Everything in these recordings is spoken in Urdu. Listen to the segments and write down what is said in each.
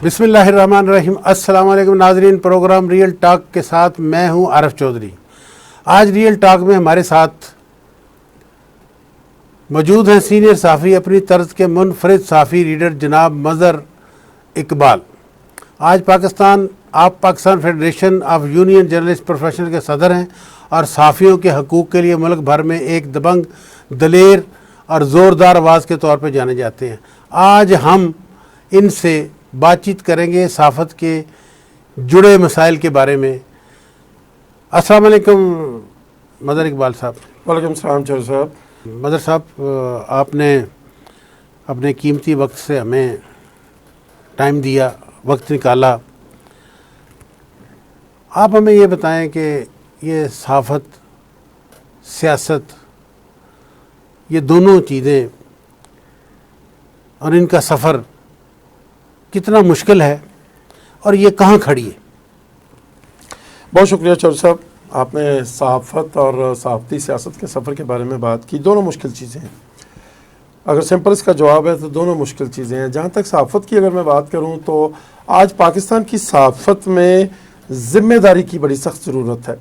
بسم اللہ الرحمن الرحیم۔ السلام علیکم ناظرین، پروگرام ریئل ٹاک کے ساتھ میں ہوں عارف چودھری۔ آج ریئل ٹاک میں ہمارے ساتھ موجود ہیں سینئر صحافی، اپنی طرز کے منفرد صحافی ریڈر جناب مظہر اقبال۔ آج آپ Pakistan federation of union journalist professional کے صدر ہیں اور صحافیوں کے حقوق کے لیے ملک بھر میں ایک دبنگ، دلیر اور زوردار آواز کے طور پہ جانے جاتے ہیں۔ آج ہم ان سے بات چیت کریں گے صحافت کے جڑے مسائل کے بارے میں۔ السلام علیکم مظہر اقبال صاحب۔ وعلیکم السلام چودھری صاحب۔ مظہر صاحب، آپ نے اپنے قیمتی وقت سے ہمیں ٹائم دیا، وقت نکالا۔ آپ ہمیں یہ بتائیں کہ یہ صحافت، سیاست، یہ دونوں چیزیں اور ان کا سفر کتنا مشکل ہے اور یہ کہاں کھڑی ہے؟ بہت شکریہ چودھری صاحب، آپ نے صحافت اور صحافتی سیاست کے سفر کے بارے میں بات کی۔ دونوں مشکل چیزیں ہیں۔ اگر سمپل اس کا جواب ہے تو دونوں مشکل چیزیں ہیں۔ جہاں تک صحافت کی اگر میں بات کروں تو آج پاکستان کی صحافت میں ذمہ داری کی بڑی سخت ضرورت ہے۔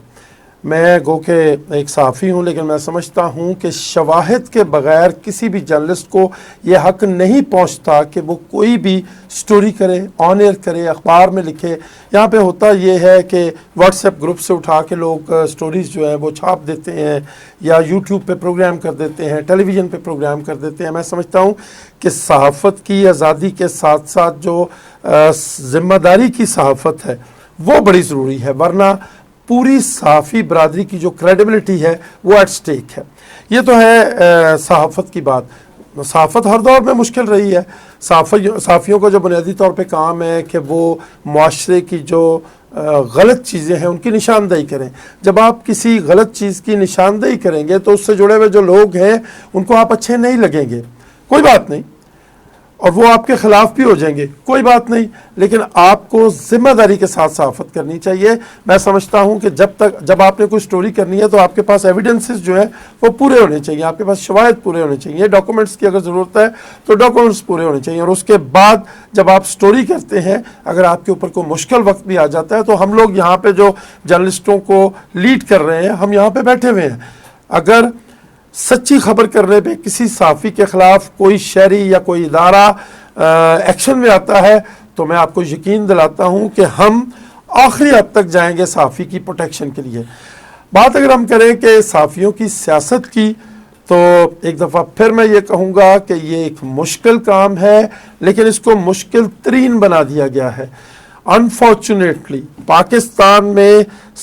میں گو کہ ایک صحافی ہوں، لیکن میں سمجھتا ہوں کہ شواہد کے بغیر کسی بھی جرنلسٹ کو یہ حق نہیں پہنچتا کہ وہ کوئی بھی سٹوری کرے، آن ایئر کرے، اخبار میں لکھے۔ یہاں پہ ہوتا یہ ہے کہ واٹس ایپ گروپ سے اٹھا کے لوگ سٹوریز جو ہیں وہ چھاپ دیتے ہیں یا یوٹیوب پہ پروگرام کر دیتے ہیں، ٹیلی ویژن پہ پروگرام کر دیتے ہیں۔ میں سمجھتا ہوں کہ صحافت کی آزادی کے ساتھ ساتھ جو ذمہ داری کی صحافت ہے وہ بڑی ضروری ہے، ورنہ پوری صحافی برادری کی جو کریڈیبلٹی ہے وہ ایٹ سٹیک ہے۔ یہ تو ہے صحافت کی بات۔ صحافت ہر دور میں مشکل رہی ہے۔ صحافیوں کا جو بنیادی طور پہ کام ہے کہ وہ معاشرے کی جو غلط چیزیں ہیں ان کی نشاندہی کریں۔ جب آپ کسی غلط چیز کی نشاندہی کریں گے تو اس سے جڑے ہوئے جو لوگ ہیں ان کو آپ اچھے نہیں لگیں گے، کوئی بات نہیں، اور وہ آپ کے خلاف بھی ہو جائیں گے، کوئی بات نہیں، لیکن آپ کو ذمہ داری کے ساتھ صحافت کرنی چاہیے۔ میں سمجھتا ہوں کہ جب آپ نے کوئی سٹوری کرنی ہے تو آپ کے پاس ایویڈنسز جو ہیں وہ پورے ہونے چاہیے، آپ کے پاس شواہد پورے ہونے چاہیے، ڈاکومنٹس کی اگر ضرورت ہے تو ڈاکومنٹس پورے ہونے چاہیے۔ اور اس کے بعد جب آپ سٹوری کرتے ہیں، اگر آپ کے اوپر کوئی مشکل وقت بھی آ جاتا ہے تو ہم لوگ یہاں پہ جو جرنلسٹوں کو لیڈ کر رہے ہیں، ہم یہاں پہ بیٹھے ہوئے ہیں۔ اگر سچی خبر کرنے پہ کسی صحافی کے خلاف کوئی شہری یا کوئی ادارہ ایکشن میں آتا ہے تو میں آپ کو یقین دلاتا ہوں کہ ہم آخری حد تک جائیں گے صحافی کی پروٹیکشن کے لیے۔ بات اگر ہم کریں کہ صحافیوں کی سیاست کی، تو ایک دفعہ پھر میں یہ کہوں گا کہ یہ ایک مشکل کام ہے، لیکن اس کو مشکل ترین بنا دیا گیا ہے۔ انفارچونیٹلی پاکستان میں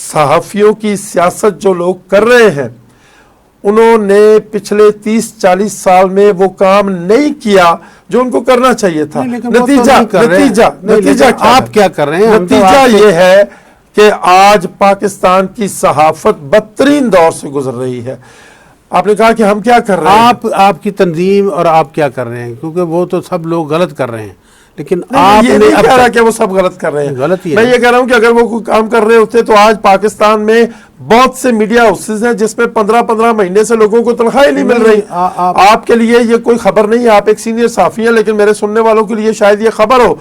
صحافیوں کی سیاست جو لوگ کر رہے ہیں انہوں نے پچھلے 30-40 سال میں وہ کام نہیں کیا جو ان کو کرنا چاہیے تھا۔ نتیجہ آپ کیا کر رہے ہیں؟ نتیجہ یہ ہے کہ آج پاکستان کی صحافت بدترین دور سے گزر رہی ہے۔ آپ نے کہا کہ ہم کیا کر رہے ہیں؟ آپ کی تنظیم اور آپ کیا کر رہے ہیں؟ کیونکہ وہ تو سب لوگ غلط کر رہے ہیں، لیکن آپ یہ نہیں کہہ رہا کہ وہ سب غلط کر رہے ہیں، غلط ہی ہے۔ میں یہ کہہ رہا ہوں کہ اگر وہ کوئی کام کر رہے ہوتے تو آج پاکستان میں بہت سے میڈیا ہاؤسز ہیں جس میں 15 مہینے سے لوگوں کو تنخواہیں نہیں مل رہی۔ آپ کے لیے یہ کوئی خبر نہیں ہے، آپ ایک سینئر صحافی ہیں، لیکن میرے سننے والوں کے لیے شاید یہ خبر ہو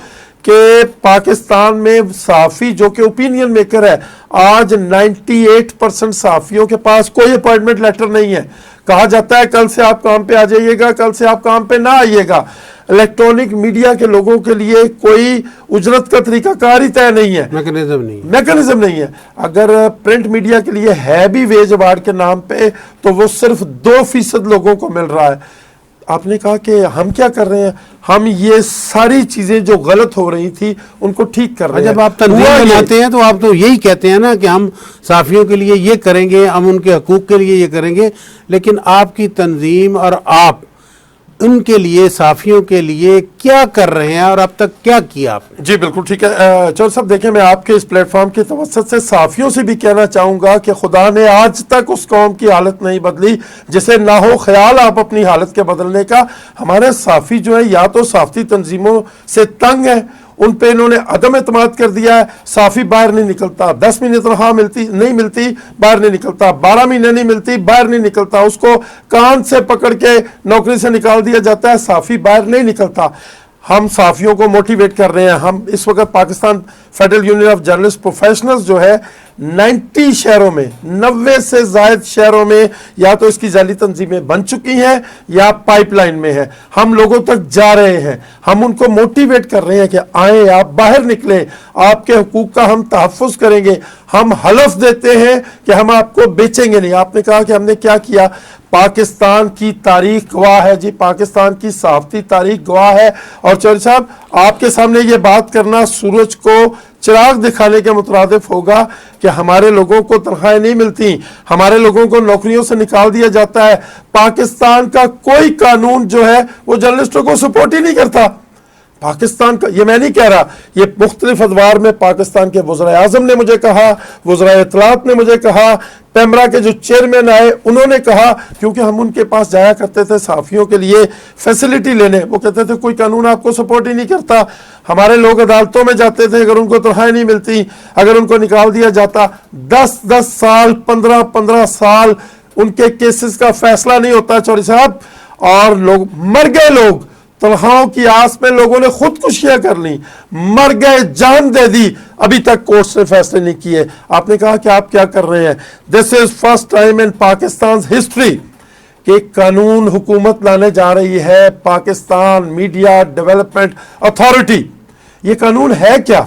کہ پاکستان میں صحافی جو کہ اوپینین میکر ہے، آج 98% صحافیوں کے پاس کوئی اپوائنٹمنٹ لیٹر نہیں ہے۔ کہا جاتا ہے کل سے آپ کام پہ آ جائیے گا، کل سے آپ کام پہ نہ آئیے گا۔ الیکٹرونک میڈیا کے لوگوں کے لیے کوئی اجرت کا طریقہ کار ہی طے نہیں ہے، میکنزم نہیں ہے۔ اگر پرنٹ میڈیا کے لیے ہے بھی ویج ایوارڈ کے نام پہ تو وہ صرف 2% لوگوں کو مل رہا ہے۔ آپ نے کہا کہ ہم کیا کر رہے ہیں؟ ہم یہ ساری چیزیں جو غلط ہو رہی تھی ان کو ٹھیک کر رہے ہیں۔ جب آپ تنظیم بناتے ہیں تو آپ تو یہی کہتے ہیں نا کہ ہم صحافیوں کے لیے یہ کریں گے، ہم ان کے حقوق کے لیے یہ کریں گے، لیکن آپ کی تنظیم اور آپ ان کے لیے، صحافیوں کے لیے کیا کر رہے ہیں اور اب تک کیا کیا آپ نے؟ جی بالکل ٹھیک ہے چودھری صاحب، دیکھیں میں آپ کے اس پلیٹ فارم کے توسط سے صحافیوں سے بھی کہنا چاہوں گا کہ خدا نے آج تک اس قوم کی حالت نہیں بدلی جسے نہ ہو خیال آپ اپنی حالت کے بدلنے کا۔ ہمارے صحافی جو ہیں یا تو صحافتی تنظیموں سے تنگ ہیں، ان پہ انہوں نے عدم اعتماد کر دیا ہے، صحافی باہر نہیں نکلتا، 10 مہینے تنخواہ نہیں ملتی باہر نہیں نکلتا، 12 مہینے نہیں ملتی باہر نہیں نکلتا، اس کو کان سے پکڑ کے نوکری سے نکال دیا جاتا ہے، صحافی باہر نہیں نکلتا۔ ہم صحافیوں کو موٹیویٹ کر رہے ہیں. ہم اس وقت Pakistan federal union of journalist professionals جو ہے 90 شہروں میں 90 سے زائد شہروں میں یا تو اس کی ذیلی تنظیمیں بن چکی ہیں یا پائپ لائن میں ہیں. ہم لوگوں تک جا رہے ہیں, ہم ان کو موٹیویٹ کر رہے ہیں کہ آئیں, آپ باہر نکلیں, آپ کے حقوق کا ہم تحفظ کریں گے. ہم حلف دیتے ہیں کہ ہم آپ کو بیچیں گے نہیں. آپ نے کہا کہ ہم نے کیا کیا, پاکستان کی تاریخ گواہ ہے جی, پاکستان کی صحافتی تاریخ گواہ ہے. اور چودھری صاحب آپ کے سامنے یہ بات کرنا سورج کو چراغ دکھانے کے مترادف ہوگا کہ ہمارے لوگوں کو تنخواہیں نہیں ملتی, ہمارے لوگوں کو نوکریوں سے نکال دیا جاتا ہے. پاکستان کا کوئی قانون جو ہے وہ جرنلسٹوں کو سپورٹ ہی نہیں کرتا. پاکستان کا, یہ میں نہیں کہہ رہا, یہ مختلف ادوار میں پاکستان کے وزرائے اعظم نے مجھے کہا, وزرائے اطلاعات نے مجھے کہا, پیمرا کے جو چیئرمین آئے انہوں نے کہا, کیونکہ ہم ان کے پاس جایا کرتے تھے صحافیوں کے لیے فیسلٹی لینے. وہ کہتے تھے کوئی قانون آپ کو سپورٹ ہی نہیں کرتا. ہمارے لوگ عدالتوں میں جاتے تھے, اگر ان کو تنخواہیں نہیں ملتی, اگر ان کو نکال دیا جاتا, 10 سال 15 سال ان کے کیسز کا فیصلہ نہیں ہوتا چودھری صاحب, اور لوگ مر گئے. لوگ تنخواہوں کی آس میں لوگوں نے خودکشیاں کر لیں, مر گئے, جان دے دی, ابھی تک کورٹس نے فیصلے نہیں کیے. آپ نے کہا کہ آپ کیا کر رہے ہیں. دس از فرسٹ ٹائم ان پاکستان ہسٹری کہ قانون حکومت لانے جا رہی ہے, پاکستان میڈیا ڈیولپمنٹ اتھارٹی. یہ قانون ہے کیا؟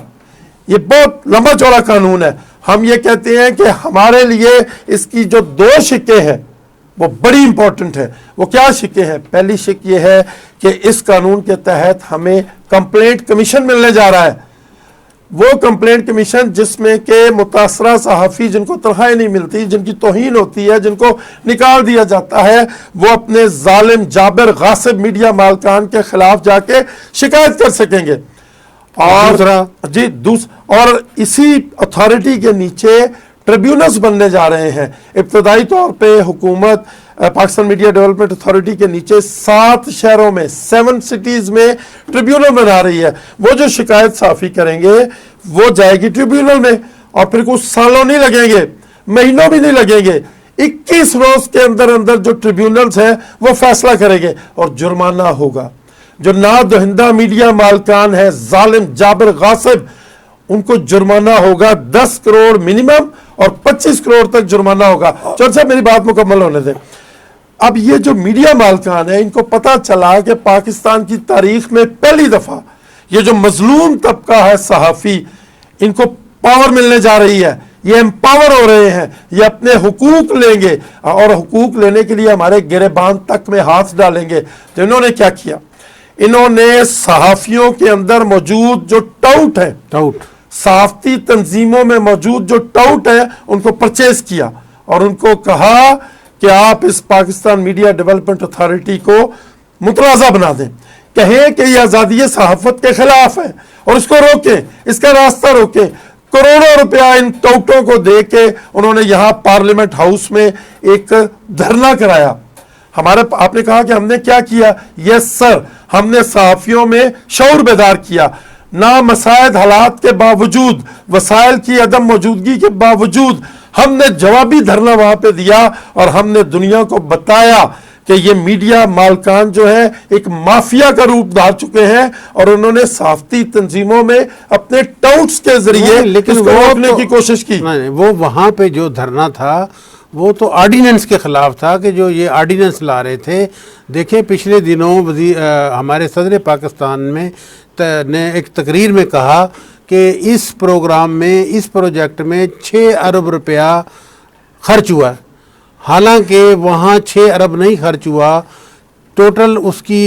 یہ بہت لمبا چوڑا قانون ہے. ہم یہ کہتے ہیں کہ ہمارے لیے اس کی جو 2 شقیں ہیں وہ بڑی امپورٹنٹ ہے. وہ کیا شقیں ہیں؟ پہلی شق یہ ہے کہ اس قانون کے تحت ہمیں کمپلینٹ کمیشن ملنے جا رہا ہے. وہ کمپلینٹ کمیشن جس میں کہ متاثرہ صحافی جن کو تنخواہیں نہیں ملتی, جن کی توہین ہوتی ہے, جن کو نکال دیا جاتا ہے, وہ اپنے ظالم جابر غاصب میڈیا مالکان کے خلاف جا کے شکایت کر سکیں گے. اور اسی اتھارٹی کے نیچے ٹریبیونلز بننے جا رہے ہیں. ابتدائی طور پہ حکومت پاکستان میڈیا ڈیولپمنٹ اتھارٹی کے نیچے 7 شہروں میں 7 سٹیز میں ٹریبیونل بنا رہی ہے. وہ جو شکایت صحافی کریں گے وہ جائے گی ٹریبیونل میں, اور پھر کچھ سالوں نہیں لگیں گے, مہینوں بھی نہیں لگیں گے, 21 روز کے اندر اندر جو ٹریبیونلز ہیں وہ فیصلہ کریں گے, اور جرمانہ ہوگا. جو نادہندہ میڈیا مالکان ہے, ظالم جابر غاصب, ان کو جرمانہ ہوگا 10 کروڑ منیمم اور 25 کروڑ تک جرمانہ ہوگا. چودھری صاحب میری بات مکمل ہونے دیں. اب یہ جو میڈیا مالکان ہیں ان کو پتا چلا کہ پاکستان کی تاریخ میں پہلی دفعہ یہ جو مظلوم طبقہ ہے صحافی, ان کو پاور ملنے جا رہی ہے, یہ امپاور ہو رہے ہیں, یہ اپنے حقوق لیں گے, اور حقوق لینے کے لیے ہمارے گریبان تک میں ہاتھ ڈالیں گے. تو انہوں نے کیا کیا, انہوں نے صحافیوں کے اندر موجود جو ٹاؤٹ ہیں, صحافتی تنظیموں میں موجود جو ٹاؤٹ ہیں, ان کو پرچیز کیا اور ان کو کہا کہ آپ اس پاکستان میڈیا ڈیولپمنٹ اتھارٹی کو متنازع بنا دیں, کہیں کہ یہ آزادی صحافت کے خلاف ہے اور اس کو روکیں, اس کا راستہ روکیں. کروڑوں روپیہ ان ٹاؤٹوں کو دے کے انہوں نے یہاں پارلیمنٹ ہاؤس میں ایک دھرنا کرایا. آپ نے کہا کہ ہم نے کیا کیا؟ یس سر, ہم نے صحافیوں میں شعور بیدار کیا. نامساعد حالات کے باوجود, وسائل کی عدم موجودگی کے باوجود ہم نے جوابی دھرنا وہاں پہ دیا, اور ہم نے دنیا کو بتایا کہ یہ میڈیا مالکان جو ہے ایک مافیا کا روپ دھار چکے ہیں, اور انہوں نے صحافتی تنظیموں میں اپنے ٹاؤٹس کے ذریعے اس کو روکنے کی کوشش کی. وہ وہاں پہ جو دھرنا تھا وہ تو آرڈیننس کے خلاف تھا, کہ جو یہ آرڈیننس لا رہے تھے. دیکھیں پچھلے دنوں ہمارے صدر پاکستان نے ایک تقریر میں کہا کہ اس پروگرام میں, اس پروجیکٹ میں 6 ارب روپیہ خرچ ہوا, حالانکہ وہاں 6 ارب نہیں خرچ ہوا. ٹوٹل اس کی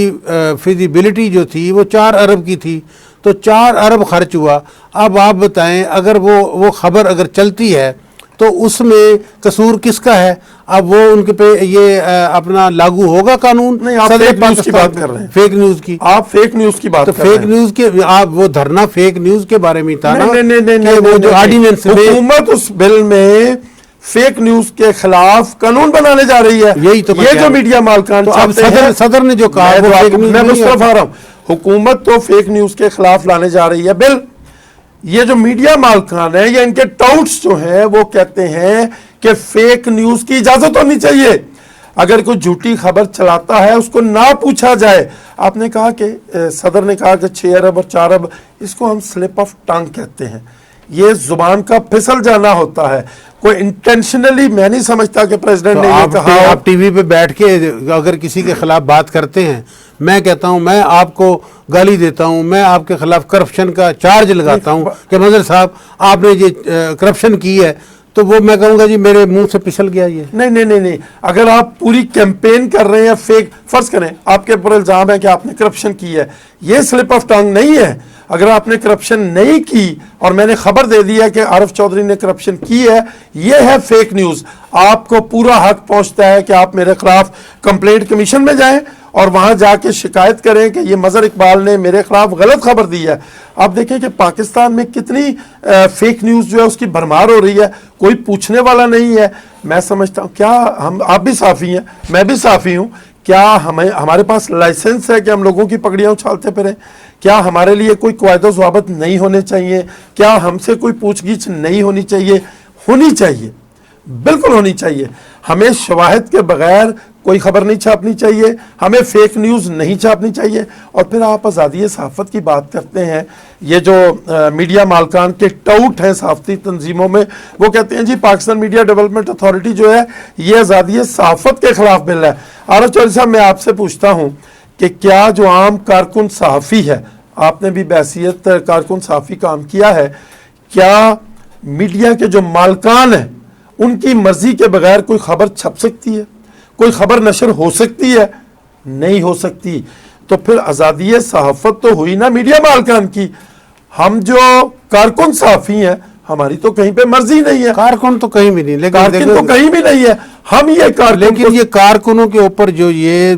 فیزیبلٹی جو تھی وہ 4 ارب کی تھی, تو 4 ارب خرچ ہوا. اب آپ بتائیں اگر وہ خبر اگر چلتی ہے تو اس میں قصور کس کا ہے؟ اب وہ ان کے پہ یہ اپنا لاگو ہوگا قانون؟ نہیں, آپ فیک نیوز کی بات کر رہے ہیں. فیک نیوز کی, آپ فیک نیوز کی بات کر رہے ہیں. فیک نیوز کے آپ وہ دھرنا فیک نیوز کے بارے میں تھا نا, وہ جو آرڈیننس حکومت اس بل میں فیک نیوز کے خلاف قانون بنانے جا رہی ہے. یہی تو یہ جو میڈیا مالکان صدر نے جو کہا, میں مصطفیٰ آ رہا ہوں, حکومت تو فیک نیوز کے خلاف لانے جا رہی ہے بل. یہ جو میڈیا مالکان ہیں یا ان کے ٹاؤٹس جو ہیں وہ کہتے ہیں کہ فیک نیوز کی اجازت ہونی چاہیے. اگر کوئی جھوٹی خبر چلاتا ہے اس کو نہ پوچھا جائے. آپ نے کہا کہ صدر نے کہا کہ 6 ارب اور 4 ارب, اس کو ہم سلپ آف ٹنگ کہتے ہیں, یہ زبان کا پھسل جانا ہوتا ہے. کوئی انٹینشنلی, میں نہیں سمجھتا کہ پریزیڈنٹ نے یہ کہا. آپ ٹی وی پہ بیٹھ کے اگر کسی کے خلاف بات کرتے ہیں, میں کہتا ہوں میں آپ کو گالی دیتا ہوں, میں آپ کے خلاف کرپشن کا چارج لگاتا ہوں کہ مظہر صاحب آپ نے یہ کرپشن کی ہے, تو وہ میں کہوں گا جی میرے منہ سے پھسل گیا یہ. نہیں, اگر آپ پوری کیمپین کر رہے ہیں فیک, فرض کریں آپ کے اوپر الزام ہے کہ آپ نے کرپشن کی ہے, یہ سلپ آف ٹنگ نہیں ہے. اگر آپ نے کرپشن نہیں کی اور میں نے خبر دے دی ہے کہ عارف چودھری نے کرپشن کی ہے, یہ ہے فیک نیوز. آپ کو پورا حق پہنچتا ہے کہ آپ میرے خلاف کمپلینٹ کمیشن میں جائیں اور وہاں جا کے شکایت کریں کہ یہ مظہر اقبال نے میرے خلاف غلط خبر دی ہے. آپ دیکھیں کہ پاکستان میں کتنی فیک نیوز جو ہے اس کی بھرمار ہو رہی ہے, کوئی پوچھنے والا نہیں ہے. میں سمجھتا ہوں کیا آپ بھی صحافی ہیں, میں بھی صحافی ہوں, کیا ہمارے پاس لائسنس ہے کہ ہم لوگوں کی پگڑیاں اچھالتے پھریں؟ کیا ہمارے لیے کوئی قواعد و ضوابط نہیں ہونے چاہیے؟ کیا ہم سے کوئی پوچھ گچھ نہیں ہونی چاہیے؟ ہونی چاہیے, بالکل ہونی چاہیے. ہمیں شواہد کے بغیر کوئی خبر نہیں چھاپنی چاہیے, ہمیں فیک نیوز نہیں چھاپنی چاہیے. اور پھر آپ آزادی صحافت کی بات کرتے ہیں, یہ جو میڈیا مالکان کے ٹاؤٹ ہیں صحافتی تنظیموں میں, وہ کہتے ہیں جی پاکستان میڈیا ڈیولپمنٹ اتھارٹی جو ہے یہ آزادی صحافت کے خلاف بل ہے. عارف چودھری صاحب, میں آپ سے پوچھتا ہوں کہ کیا جو عام کارکن صحافی ہے, آپ نے بھی بحیثیت کارکن صحافی کام کیا ہے, کیا میڈیا کے جو مالکان ہیں ان کی مرضی کے بغیر کوئی خبر چھپ سکتی ہے؟ کوئی خبر نشر ہو سکتی ہے؟ نہیں ہو سکتی. تو پھر آزادی صحافت تو ہوئی نا میڈیا مالکان کی. ہم جو کارکن صحافی ہیں ہماری تو کہیں پہ مرضی نہیں ہے. کارکن تو کہیں بھی نہیں, لیکن کارکن تو کہیں بھی نہیں ہے. ہم یہ کارکن, لیکن یہ کارکنوں کے اوپر جو یہ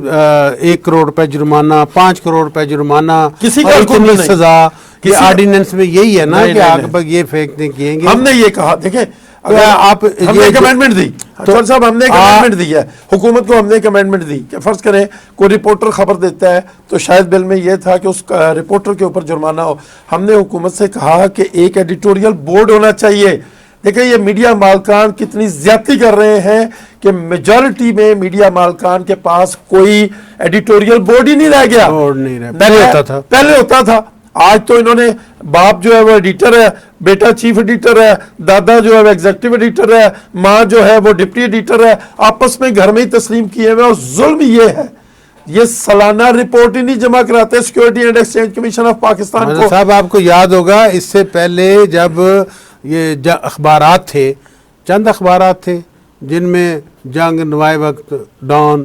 1 کروڑ روپے جرمانہ, 5 کروڑ روپے جرمانہ, کسی اور کارکن اتنی کو نہیں. سزا, یہ کسی آرڈیننس میں یہی ہے نا نہیں، کہ نہیں، آگے یہ فیک نہیں کیے گے. ہم نے یہ کہا, دیکھیں آپ ہم نے کمنٹمنٹ دی, صاحب ہم نے کمنٹمنٹ دی ہے حکومت کو, ہم نے کمنٹمنٹ دی کہ فرض کریں کوئی رپورٹر خبر دیتا ہے تو شاید بل میں یہ تھا کہ اس رپورٹر کے اوپر جرمانہ ہو. ہم نے حکومت سے کہا کہ ایک ایڈیٹوریل بورڈ ہونا چاہیے. دیکھیں یہ میڈیا مالکان کتنی زیادتی کر رہے ہیں کہ میجورٹی میں میڈیا مالکان کے پاس کوئی ایڈیٹوریل بورڈ ہی نہیں رہ گیا. پہلے ہوتا تھا. آج تو انہوں نے, باپ جو ہے وہ ایڈیٹر ہے, بیٹا چیف ایڈیٹر ہے, دادا جو ہے وہ ایگزیکٹو ایڈیٹر ہے, ماں جو ہے وہ ڈپٹی ایڈیٹر ہے, آپس میں گھر میں ہی تسلیم کیے ہوئے. اور ظلم یہ ہے, یہ سالانہ رپورٹ ہی نہیں جمع کراتے security and exchange commission of Pakistan کو. صاحب آپ کو یاد ہوگا اس سے پہلے جب یہ اخبارات تھے, چند اخبارات تھے جن میں جنگ, نوائے وقت, ڈان,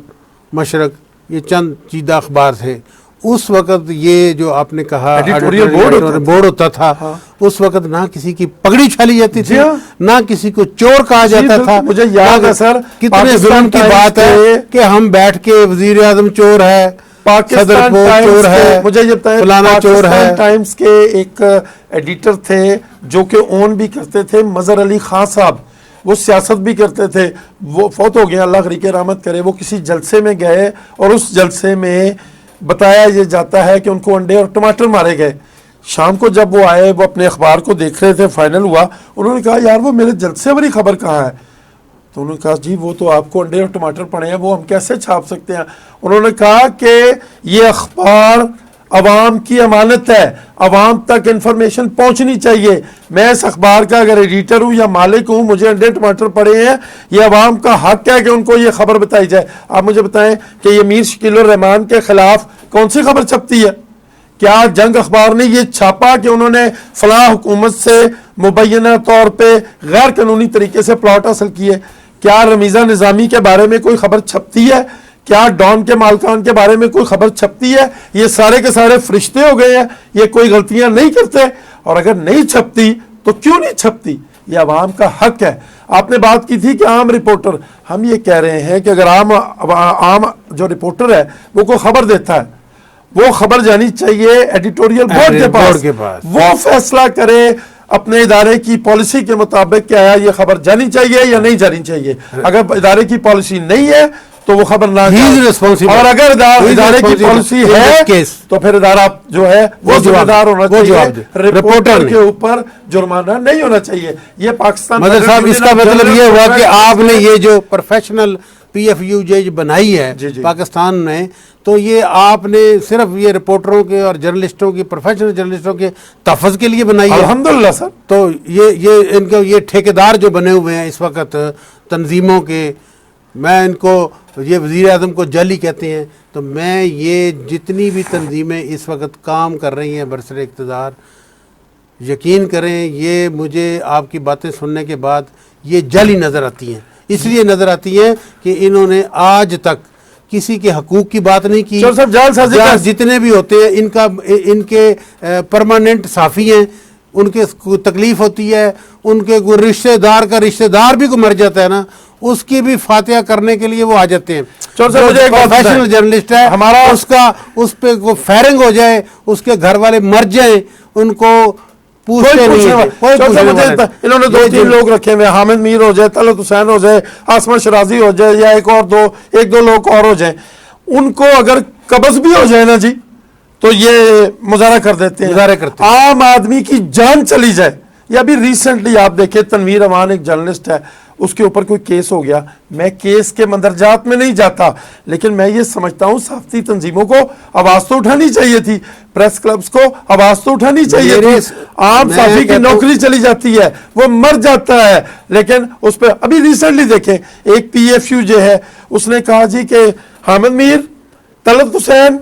مشرق, یہ چند چیدہ اخبار تھے. اس وقت یہ جو آپ نے کہا بورڈ ہوتا تھا, اس وقت نہ کسی کی پگڑی چھالی جاتی تھی, نہ کسی کو چور کہا جاتا تھا. مجھے یاد ہے سر, کتنے ظلم کی بات ہے کہ ہم بیٹھ کے وزیر اعظم چور ہے, پاکستان چور ہے, مجھے یہ بتائیں پاکستان ٹائمز کے ایک ایڈیٹر تھے جو کہ اون بھی کرتے تھے, مظہر علی خان صاحب, وہ سیاست بھی کرتے تھے, وہ فوت ہو گئے, اللہ غریق رحمت کرے. وہ کسی جلسے میں گئے اور اس جلسے میں بتایا یہ جاتا ہے کہ ان کو انڈے اور ٹماٹر مارے گئے. شام کو جب وہ آئے, وہ اپنے اخبار کو دیکھ رہے تھے, فائنل ہوا, انہوں نے کہا یار وہ میرے جلسے والی خبر کہاں ہے؟ تو انہوں نے کہا جی وہ تو آپ کو انڈے اور ٹماٹر پڑے ہیں, وہ ہم کیسے چھاپ سکتے ہیں؟ انہوں نے کہا کہ یہ اخبار عوام کی امانت ہے, عوام تک انفارمیشن پہنچنی چاہیے. میں اس اخبار کا اگر ایڈیٹر ہوں یا مالک ہوں, مجھے انڈے ٹماٹر پڑے ہیں, یہ عوام کا حق ہے کہ ان کو یہ خبر بتائی جائے. آپ مجھے بتائیں کہ یہ میر شکیل الرحمان کے خلاف کون سی خبر چھپتی ہے؟ کیا جنگ اخبار نے یہ چھاپا کہ انہوں نے فلاں حکومت سے مبینہ طور پہ غیر قانونی طریقے سے پلاٹ حاصل کیے؟ کیا رمیزہ نظامی کے بارے میں کوئی خبر چھپتی ہے؟ کیا ڈان کے مالکان کے بارے میں کوئی خبر چھپتی ہے؟ یہ سارے کے سارے فرشتے ہو گئے ہیں, یہ کوئی غلطیاں نہیں کرتے. اور اگر نہیں چھپتی تو کیوں نہیں چھپتی؟ یہ عوام کا حق ہے. آپ نے بات کی تھی کہ عام رپورٹر, ہم یہ کہہ رہے ہیں کہ اگر عام جو رپورٹر ہے وہ کوئی خبر دیتا ہے, وہ خبر جانی چاہیے ایڈیٹوریل بورڈ کے پاس, وہ فیصلہ کرے اپنے ادارے کی پالیسی کے مطابق کہ آیا یہ خبر جانی چاہیے یا نہیں جانی چاہیے. اگر ادارے کی پالیسی نہیں ہے تو وہ خبر نہ جائے, اور اگر ادارے کی پالیسی ہے تو پھر ادارہ جو ہے وہ ذمہ دار ہونا چاہیے, رپورٹر کے اوپر جرمانہ نہیں ہونا چاہیے. یہ پاکستان مظہر صاحب, اس کا مطلب یہ ہوا کہ آپ نے یہ جو پروفیشنل PFUJ بنائی ہے جی جی پاکستان میں، تو یہ آپ نے صرف یہ رپورٹروں کے اور جرنلسٹوں کی، پروفیشنل جرنلسٹوں کے تحفظ کے لیے بنائی ہے؟ الحمدللہ سر. تو یہ ان کو یہ ٹھیکیدار جو بنے ہوئے ہیں اس وقت تنظیموں کے، میں ان کو، یہ وزیر اعظم کو جعلی کہتے ہیں، تو میں یہ جتنی بھی تنظیمیں اس وقت کام کر رہی ہیں برسر اقتدار، یقین کریں یہ مجھے آپ کی باتیں سننے کے بعد یہ جعلی نظر آتی ہیں. اس لیے نظر آتی ہیں کہ انہوں نے آج تک کسی کے حقوق کی بات نہیں کی. جتنے بھی ہوتے ہیں ان کے پرماننٹ صحافی ہیں، ان کے تکلیف ہوتی ہے، ان کے کوئی رشتہ دار بھی کوئی مر جاتا ہے نا، اس کی بھی فاتحہ کرنے کے لیے وہ آ جاتے ہیں. پروفیشنل جرنلسٹ ہے ہمارا، اس پہ فائرنگ ہو جائے، اس کے گھر والے مر جائیں، ان کو پوچھتے نہیں. انہوں نے 2-3 لوگ رکھے ہوئے، حامد میر ہو جائے، طلعت حسین ہو جائے، آسمان شرازی ہو جائے، یا ایک دو لوگ اور ہو جائیں، ان کو اگر قبض بھی ہو جائے نا جی تو یہ مظاہرہ کر دیتے ہیں. عام آدمی کی جان چلی جائے. یا ابھی ریسنٹلی آپ دیکھیں تنویر امان ایک جرنلسٹ ہے، اس کے اوپر کوئی کیس ہو گیا. میں کیس کے مندرجات میں نہیں جاتا، لیکن میں یہ سمجھتا ہوں صحافتی تنظیموں کو آواز تو اٹھانی چاہیے تھی، پریس کلبز کو آواز تو اٹھانی چاہیے تھی. عام صحافی کی نوکری چلی جاتی ہے، وہ مر جاتا ہے، لیکن اس پہ ابھی ریسنٹلی دیکھیں ایک PFUJ ہے، اس نے کہا جی کہ حامد میر، طلعت حسین،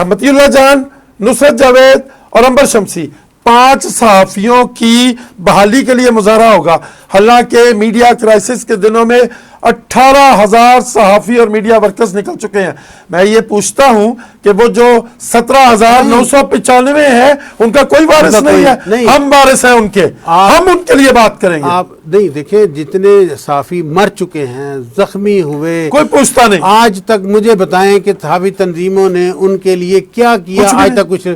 مطیع اللہ جان، نصرت جاوید اور عنبر شمسی، 5 صحافیوں کی بحالی کے لیے مظاہرہ ہوگا. حالانکہ میڈیا کرائسس کے دنوں میں 18,000 صحافی اور میڈیا ورکرز نکل چکے ہیں. میں یہ پوچھتا ہوں کہ وہ جو 17,995 ہیں ان کا کوئی وارث نہیں ہے؟ ہم وارث ہیں ان کے، ہم ان کے لیے بات کریں گے. آپ نہیں دیکھیں جتنے صحافی مر چکے ہیں، زخمی ہوئے، کوئی پوچھتا نہیں. آج تک مجھے بتائیں کہ صحافی تنظیموں نے ان کے لیے کیا کیا؟ آج تک کچھ.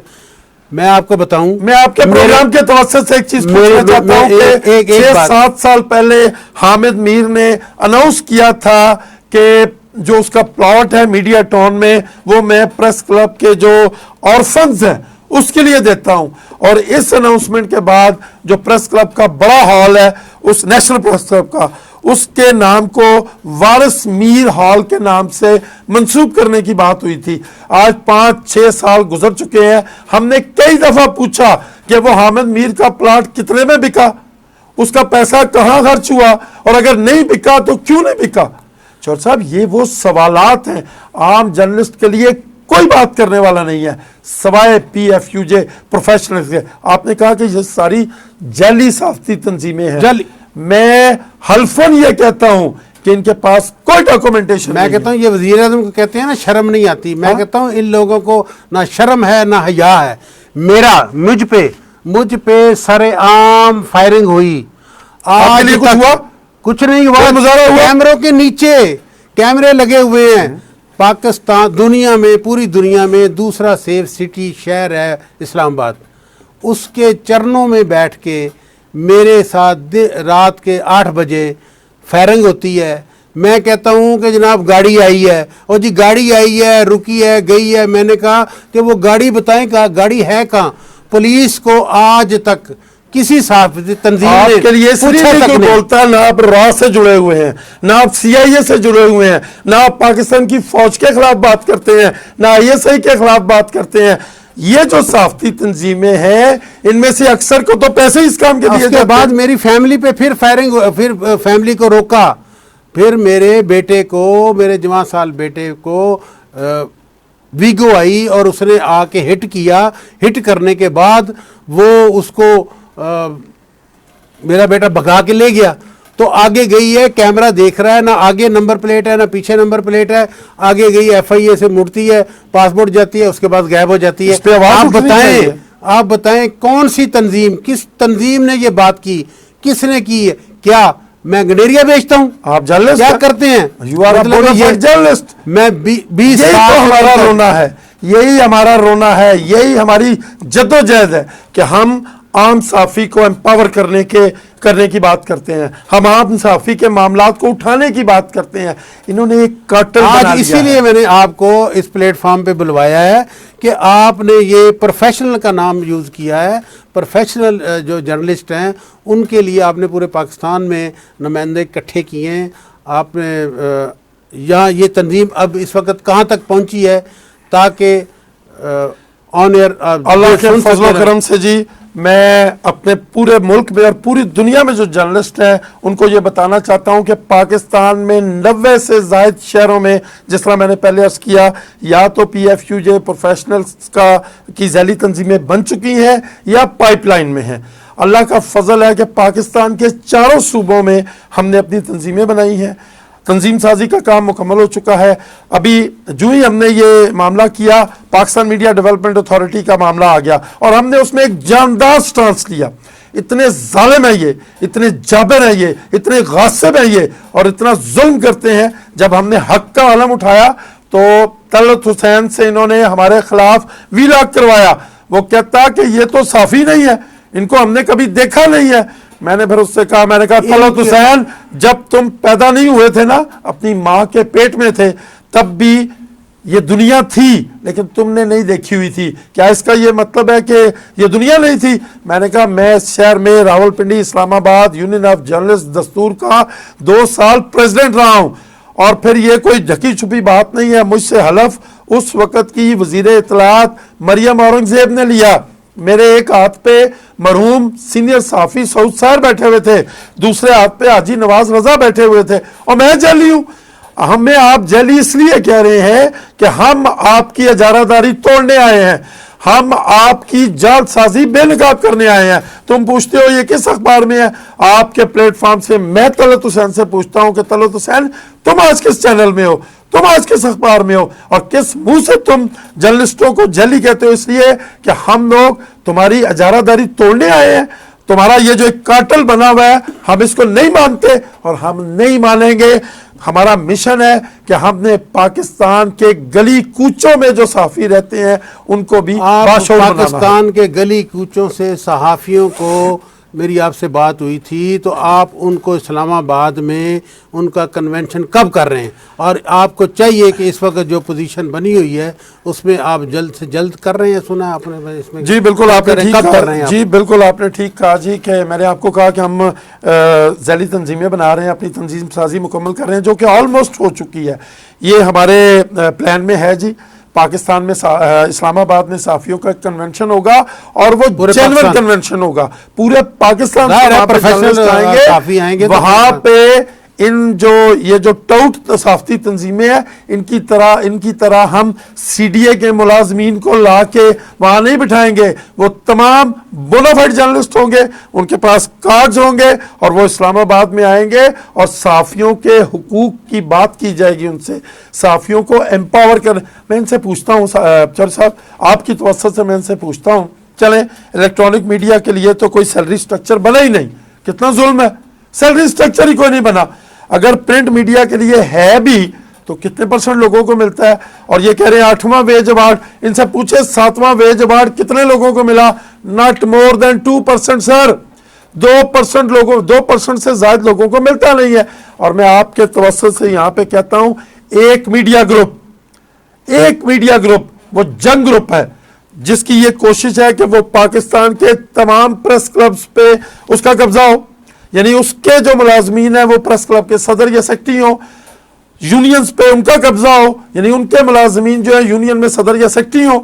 میں آپ کو بتاؤں، میں آپ کے پروگرام کے توسط سے ایک چیز پوچھنا چاہتا ہوں کہ 6-7 سال پہلے حامد میر نے اناؤنس کیا تھا کہ جو اس کا پلاٹ ہے میڈیا ٹاؤن میں وہ میں پریس کلب کے جو آرفنز ہیں اس کے لیے دیتا ہوں. اور اس اناؤنسمنٹ کے بعد جو پریس کلب کا بڑا ہال ہے، اس نیشنل پریس کلب کا، اس کے نام کو وارث میر ہال کے نام سے منسوب کرنے کی بات ہوئی تھی. آج 5-6 سال گزر چکے ہیں. ہم نے کئی دفعہ پوچھا کہ وہ حامد میر کا پلاٹ کتنے میں بکا، اس کا پیسہ کہاں خرچ ہوا، اور اگر نہیں بکا تو کیوں نہیں بکا. چور صاحب یہ وہ سوالات ہیں. عام جرنلسٹ کے لیے کوئی بات کرنے والا نہیں ہے سوائے PFUJ پروفیشنل کے. آپ نے کہا کہ یہ ساری جعلی صحافتی تنظیمیں ہیں. میں حلفاً یہ کہتا ہوں کہ ان کے پاس کوئی ڈاکومنٹیشن. میں کہتا ہوں یہ وزیر اعظم کو کہتے ہیں نا شرم نہیں آتی. میں کہتا ہوں ان لوگوں کو نہ شرم ہے نہ حیا ہے. مجھ پہ سر عام فائرنگ ہوئی. آج کچھ ہوا؟ کچھ نہیں ہوا. کیمروں کے نیچے کیمرے لگے ہوئے ہیں. پاکستان دنیا میں، پوری دنیا میں دوسرا سیف سٹی شہر ہے اسلام آباد. اس کے چرنوں میں بیٹھ کے میرے ساتھ رات کے 8 بجے فائرنگ ہوتی ہے. میں کہتا ہوں کہ جناب گاڑی آئی ہے، اور جی گاڑی آئی ہے، رکی ہے، گئی ہے. میں نے کہا کہ وہ گاڑی بتائیں کہاں، گاڑی ہے کہاں. پولیس کو آج تک کسی صحافتی تنظیم نے کے لیے بولتا ہے. نہ آپ را سے جڑے ہوئے ہیں، نہ آپ CIA سے جڑے ہوئے ہیں، نہ آپ پاکستان کی فوج کے خلاف بات کرتے ہیں، نہ ISI کے خلاف بات کرتے ہیں. یہ جو صحافتی تنظیمیں ہیں ان میں سے اکثر کو تو پیسے اس کام کے دیے جاتے ہیں. اس کے بعد میری فیملی پہ پھر فائرنگ، پھر فیملی کو روکا. پھر میرے بیٹے کو، میرے جوان سال بیٹے کو ویگو آئی اور اس نے آ کے ہٹ کیا. ہٹ کرنے کے بعد وہ اس کو میرا بیٹا بھگا کے لے گیا. تو آگے گئی ہے، کیمرہ دیکھ رہا ہے، نہ آگے نمبر پلیٹ ہے نہ پیچھے نمبر پلیٹ ہے. آگے گئی FIA سے مڑتی ہے، پاسپورٹ جاتی ہے، اس کے بعد غائب ہو جاتی ہے. آپ بتائیں کون سی تنظیم، کس تنظیم نے یہ بات کی، کس نے کی ہے؟ کیا میں گنیریا بیچتا ہوں؟ آپ جرنلسٹ کیا کرتے ہیں؟ جرنلسٹ. میں 20 سال ہمارا رونا ہے، یہی ہمارا رونا ہے، یہی ہماری جدوجہد ہے کہ ہم عام صحافی کو امپاور کرنے کی بات کرتے ہیں. ہم عام صحافی کے معاملات کو اٹھانے کی بات کرتے ہیں. انہوں نے ایک کارٹل بنا لیا ہے. اسی لیے میں نے آپ کو اس پلیٹ فارم پہ بلوایا ہے کہ آپ نے یہ پروفیشنل کا نام یوز کیا ہے. پروفیشنل جو جرنلسٹ ہیں ان کے لیے آپ نے پورے پاکستان میں نمائندے اکٹھے کیے ہیں. آپ نے یہاں یہ تنظیم اب اس وقت کہاں تک پہنچی ہے تاکہ آن ایئر اللہ کے فضل و کرم سے جی میں اپنے پورے ملک میں اور پوری دنیا میں جو جرنلسٹ ہیں ان کو یہ بتانا چاہتا ہوں کہ پاکستان میں 90 سے زائد شہروں میں، جس طرح میں نے پہلے عرض کیا، یا تو P if you J professionals کی ذیلی تنظیمیں بن چکی ہیں یا پائپ لائن میں ہیں۔ اللہ کا فضل ہے کہ پاکستان کے چاروں صوبوں میں ہم نے اپنی تنظیمیں بنائی ہیں، تنظیم سازی کا کام مکمل ہو چکا ہے۔ ابھی جو ہی ہم نے یہ معاملہ کیا، پاکستان میڈیا ڈیولپمنٹ اتھارٹی کا معاملہ آ گیا اور ہم نے اس میں ایک جاندار سٹانس لیا۔ اتنے ظالم ہیں یہ، اتنے جابر ہیں یہ، اتنے غاصب ہیں یہ اور اتنا ظلم کرتے ہیں۔ جب ہم نے حق کا علم اٹھایا تو طلعت حسین سے انہوں نے ہمارے خلاف ویلاگ کروایا۔ وہ کہتا کہ یہ تو صحافی نہیں ہے، ان کو ہم نے کبھی دیکھا نہیں ہے۔ میں نے پھر اس سے کہا، میں نے کہا طلعت حسین، جب تم پیدا نہیں ہوئے تھے نا، اپنی ماں کے پیٹ میں تھے، تب بھی یہ دنیا تھی لیکن تم نے نہیں دیکھی ہوئی تھی۔ کیا اس کا یہ مطلب ہے کہ یہ دنیا نہیں تھی؟ میں نے کہا میں اس شہر میں راول پنڈی اسلام آباد یونین آف جرنلسٹ دستور کا 2 سال پریزیڈنٹ رہا ہوں، اور پھر یہ کوئی ڈھکی چھپی بات نہیں ہے۔ مجھ سے حلف اس وقت کی وزیر اطلاعات مریم اورنگزیب نے لیا۔ میرے ایک ہاتھ پہ مرحوم سینئر صحافی سعود سیر بیٹھے ہوئے تھے، دوسرے ہاتھ پہ حاجی نواز رضا بیٹھے ہوئے تھے، اور میں جیلی ہوں۔ ہمیں آپ جیلی اس لیے کہہ رہے ہیں کہ ہم آپ کی اجارہ داری توڑنے آئے ہیں، ہم آپ کی جعل سازی بے نقاب کرنے آئے ہیں۔ تم پوچھتے ہو یہ کس اخبار میں ہے؟ آپ کے پلیٹ فارم سے میں طلعت حسین سے پوچھتا ہوں کہ طلعت حسین، تم آج کس چینل میں ہو؟ تم آج کس اخبار میں ہو؟ اور کس منہ سے تم جرنلسٹوں کو جیلی کہتے ہو؟ اس لیے کہ ہم لوگ تمہاری اجارہ داری توڑنے آئے ہیں۔ تمہارا یہ جو ایک کارٹل بنا ہوا ہے، ہم اس کو نہیں مانتے اور ہم نہیں مانیں گے۔ ہمارا مشن ہے کہ ہم نے پاکستان کے گلی کوچوں میں جو صحافی رہتے ہیں ان کو بھی باشعور بنانا ہے۔ پاکستان کے گلی کوچوں سے صحافیوں کو، میری آپ سے بات ہوئی تھی تو آپ ان کو اسلام آباد میں ان کا کنونشن کب کر رہے ہیں؟ اور آپ کو چاہیے کہ اس وقت جو پوزیشن بنی ہوئی ہے اس میں آپ جلد سے جلد کر رہے ہیں۔ سنا آپ نے اس میں؟ جی بالکل آپ نے ٹھیک کب کر رہے کہا ہیں؟ جی بالکل آپ نے ٹھیک کہا جی کہ میں نے آپ کو کہا کہ ہم ذیلی تنظیمیں بنا رہے ہیں، اپنی تنظیم سازی مکمل کر رہے ہیں جو کہ آلموسٹ ہو چکی ہے۔ یہ ہمارے پلان میں ہے جی۔ پاکستان میں اسلام آباد میں صحافیوں کا ایک کنونشن ہوگا اور وہ جینوئن کنونشن ہوگا، پورے پاکستان سے آئیں گے وہاں پہ۔ یہ جو ٹاؤٹ صحافتی تنظیمیں ہیں ان کی طرح ہم سی ڈی اے کے ملازمین کو لا کے وہاں نہیں بٹھائیں گے۔ وہ تمام بونافائڈ جرنلسٹ ہوں گے، ان کے پاس کارڈز ہوں گے اور وہ اسلام آباد میں آئیں گے اور صحافیوں کے حقوق کی بات کی جائے گی، ان سے صحافیوں کو امپاور کر۔ میں ان سے پوچھتا ہوں چر صاحب، آپ کی توسط سے میں ان سے پوچھتا ہوں، چلیں الیکٹرانک میڈیا کے لیے تو کوئی سیلری سٹرکچر بنا ہی نہیں، کتنا ظلم ہے، سیلری سٹرکچر ہی کوئی نہیں بنا۔ اگر پرنٹ میڈیا کے لیے ہے بھی تو کتنے % لوگوں کو ملتا ہے؟ اور یہ کہہ رہے ہیں 8واں ویج ایوارڈ، ان سے پوچھے 7واں ویج ایوارڈ کتنے لوگوں کو ملا؟ not more than 2% سر، 2% سے زائد لوگوں کو ملتا نہیں ہے۔ اور میں آپ کے توسط سے یہاں پہ کہتا ہوں، ایک میڈیا گروپ وہ جنگ گروپ ہے جس کی یہ کوشش ہے کہ وہ پاکستان کے تمام پریس کلبز پہ اس کا قبضہ ہو، یعنی اس کے جو ملازمین ہیں وہ پریس کلب کے صدر یا سیکٹری ہوں، یونینز پہ ان کا قبضہ ہو، یعنی ان کے ملازمین جو ہیں یونین میں صدر یا سیکٹری ہوں۔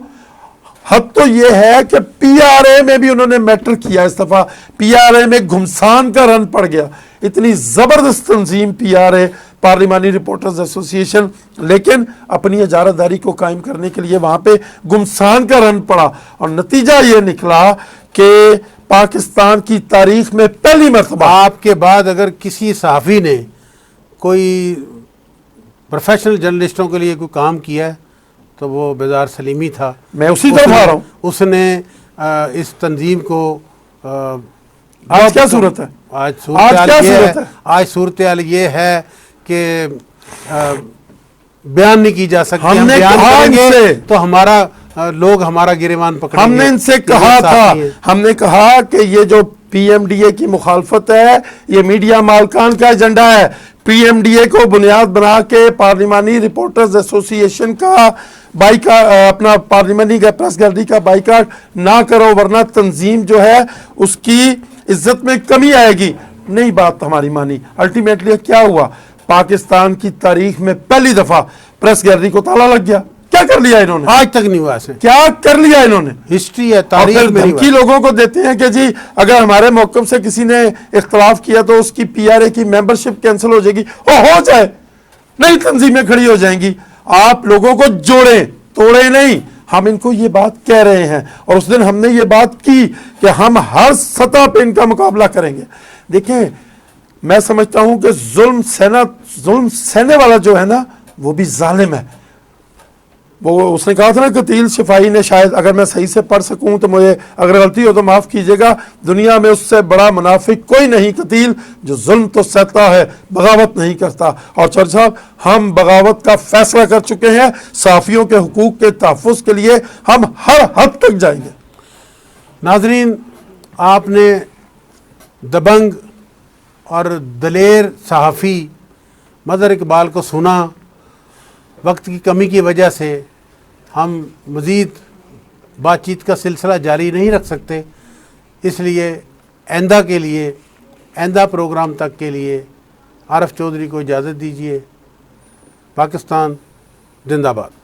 حد تو یہ ہے کہ پی آر اے میں بھی انہوں نے میٹر کیا، اس دفعہ پی آر اے میں گھمسان کا رن پڑ گیا۔ اتنی زبردست تنظیم پی آر اے، پارلیمانی رپورٹرز ایسوسی ایشن، لیکن اپنی اجارہ داری کو قائم کرنے کے لیے وہاں پہ گھمسان کا رن پڑا اور نتیجہ یہ نکلا کہ پاکستان کی تاریخ میں پہلی مرتبہ آپ کے بعد اگر کسی صحافی نے کوئی پروفیشنل جرنلسٹوں کے لیے کوئی کام کیا ہے تو وہ بیزار سلیمی تھا۔ میں اسی طرف آ رہا ہوں۔ اس نے اس تنظیم کو آج کیا صورت ہے؟ آج صورتحال یہ ہے کہ بیان نہیں کی جا سکتی۔ ہم نے بیان کریں گے تو ہمارا لوگ ہمارا گریبان پکڑیں گے۔ ہم نے ان سے کہا تھا، ہم نے کہا کہ یہ جو پی ایم ڈی اے کی مخالفت ہے یہ میڈیا مالکان کا ایجنڈا ہے۔ پی ایم ڈی اے کو بنیاد بنا کے پارلیمانی رپورٹرز ایسوسی ایشن کا اپنا پارلیمانی کا پریس گیلری کا بائیکاٹ نہ کرو، ورنہ تنظیم جو ہے اس کی عزت میں کمی آئے گی۔ نہیں بات ہماری مانی۔ الٹیمیٹلی کیا ہوا؟ پاکستان کی تاریخ میں پہلی دفعہ پریس گیلری کو تالا لگ گیا. کیا کر لیا انہوں نے؟ آج تک نہیں ہوا ایسے. کیا کر لیا انہوں نے؟ ہسٹری ہے, اور تاریخ پھر میں نہیں دھمکی ہوا. لوگوں کو دیتے ہیں کہ جی اگر ہمارے موقف سے کسی نے اختلاف کیا تو اس کی PRA کی ممبرشپ کینسل ہو جائے گی. ہو جائے, نئی تنظیمیں کھڑی ہو جائیں گی. آپ لوگوں کو جوڑیں, توڑیں نہیں. ہم ان کو یہ بات کہہ رہے ہیں اور اس دن ہم نے یہ بات کی کہ ہم ہر سطح پہ ان کا مقابلہ کریں گے. دیکھیں, میں سمجھتا ہوں کہ ظلم سہنے والا جو ہے نا وہ بھی ظالم ہے. وہ اس نے کہا تھا نا قتیل شفائی نے, شاید اگر میں صحیح سے پڑھ سکوں تو مجھے اگر غلطی ہو تو معاف کیجیے گا, دنیا میں اس سے بڑا منافق کوئی نہیں قتیل جو ظلم تو سہتا ہے بغاوت نہیں کرتا. اور چودھری صاحب, ہم بغاوت کا فیصلہ کر چکے ہیں. صحافیوں کے حقوق کے تحفظ کے لیے ہم ہر حد تک جائیں گے. ناظرین, آپ نے دبنگ اور دلیر صحافی مظہر اقبال کو سنا. وقت کی کمی کی وجہ سے ہم مزید بات چیت کا سلسلہ جاری نہیں رکھ سکتے, اس لیے آئندہ پروگرام تک کے لیے عارف چودھری کو اجازت دیجیے. پاکستان زندہ باد.